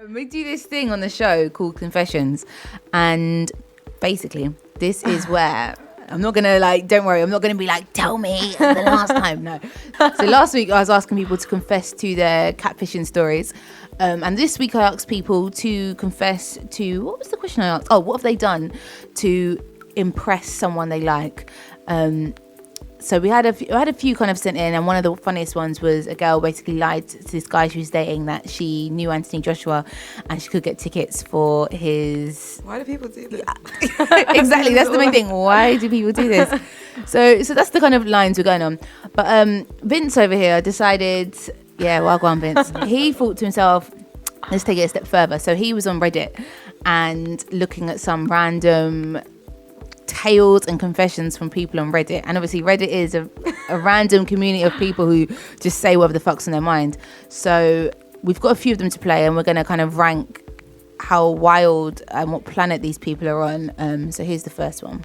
We do this thing on the show called Confessions, and basically this is where I'm not gonna don't worry, I'm not gonna be like, tell me the last time. No. So last week I was asking people to confess to their catfishing stories, and this week I asked people to confess to, what was the question I asked? Oh, what have they done to impress someone they like? So we had a few kind of sent in, and one of the funniest ones was a girl basically lied to this guy she was dating that she knew Anthony Joshua, and she could get tickets for his. Why do people do this? Exactly, that's the main thing. Why do people do this? So that's the kind of lines we're going on. But Vince over here decided, well, go on, Vince. He thought to himself, let's take it a step further. So he was on Reddit and looking at some random tales and confessions from people on Reddit, and obviously Reddit is a random community of people who just say whatever the fuck's on their mind. So we've got a few of them to play, and we're going to kind of rank how wild and what planet these people are on. So here's the first one.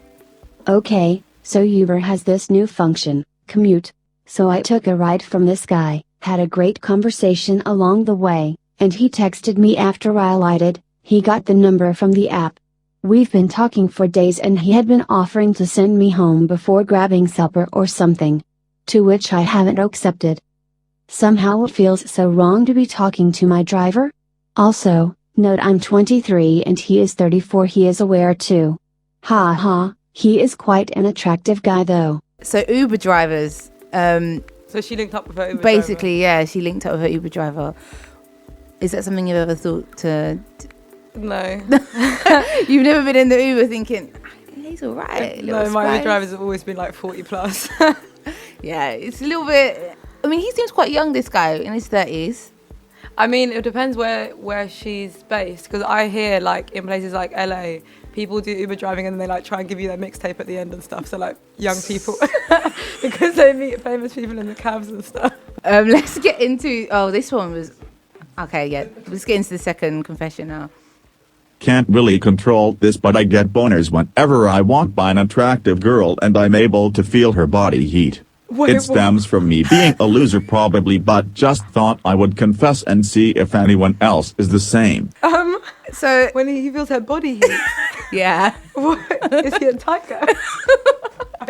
Okay, so Uber has this new function, commute. So I took a ride from this guy, had a great conversation along the way, and he texted me after I alighted. He got the number from the app. We've been talking for days, and he had been offering to send me home before grabbing supper or something. To which I haven't accepted. Somehow it feels so wrong to be talking to my driver. Also, note I'm 23 and he is 34. He is aware too. Ha ha, he is quite an attractive guy though. So Uber drivers. So she linked up with her Uber basically, driver. Yeah, she linked up with her Uber driver. Is that something you've ever thought to... No. You've never been in the Uber thinking, he's all right. No, my Uber drivers have always been like 40 plus. Yeah, it's a little bit... I mean, he seems quite young, this guy, in his 30s. I mean, it depends where she's based, because I hear like in places like LA, people do Uber driving and then they like try and give you their mixtape at the end and stuff. So like young people, because they meet famous people in the cabs and stuff. Let's get into... Oh, this one was... Okay, yeah. Let's get into the second confession now. Can't really control this, but I get boners whenever I walk by an attractive girl and I'm able to feel her body heat. It stems from me being a loser probably, but just thought I would confess and see if anyone else is the same. So when he feels her body heat. Yeah. What? Is he a tiger?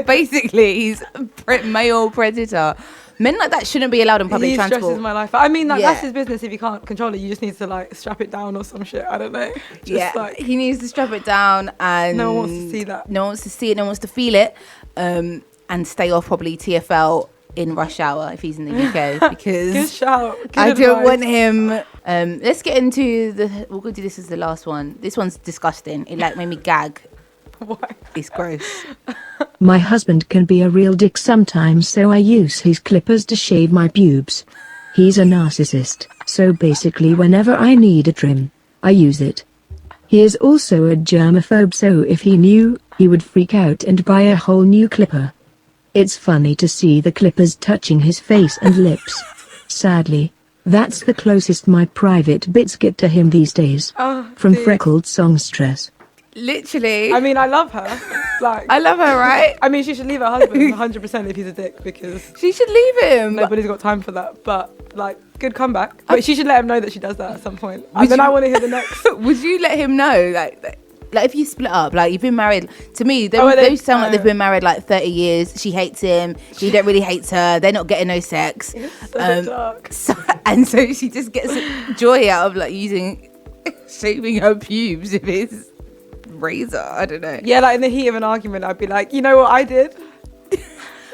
Basically, he's a male predator. Men like that shouldn't be allowed on public transport. He stresses my life. I mean, that's his business. If you can't control it, you just need to like strap it down or some shit. I don't know. He needs to strap it down, and no one wants to see that. No one wants to see it. No one wants to feel it, and stay off probably TFL in rush hour if he's in the UK, because Good shout. Good I don't advice. want him. Let's get into we'll go do this as the last one. This one's disgusting. It like made me gag. Why? It's gross. My husband can be a real dick sometimes, so I use his clippers to shave my pubes. He's a narcissist, so basically whenever I need a trim, I use it. He is also a germaphobe, so if he knew, he would freak out and buy a whole new clipper. It's funny to see the clippers touching his face and lips. Sadly, that's the closest my private bits get to him these days. From Freckled Songstress. Literally. I mean, I love her. Like, I love her, right? I mean, she should leave her husband 100% if he's a dick, because She should leave him. nobody's got time for that. But like, good comeback. But she should let him know that she does that at some point. And then I want to hear the next. Would you let him know, like if you split up, like you've been married? To me, they sound like they've been married like 30 years. She hates him. He don't really hates her. They're not getting no sex. It's so dark. So she just gets joy out of like shaving her pubes with his razor. I don't know. Yeah, like in the heat of an argument, I'd be like, you know what I did?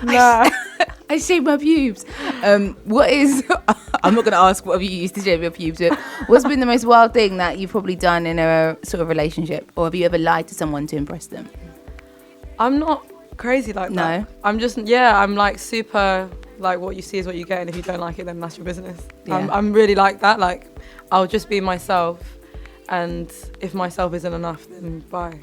Nah. I shaved my pubes. What is... I'm not going to ask what have you used to shave your pubes with. What's been the most wild thing that you've probably done in a sort of relationship? Or have you ever lied to someone to impress them? I'm not crazy like that. No? I'm just, I'm like super, like what you see is what you get, and if you don't like it, then that's your business. Yeah. I'm really like that. Like, I'll just be myself, and if myself isn't enough, then bye.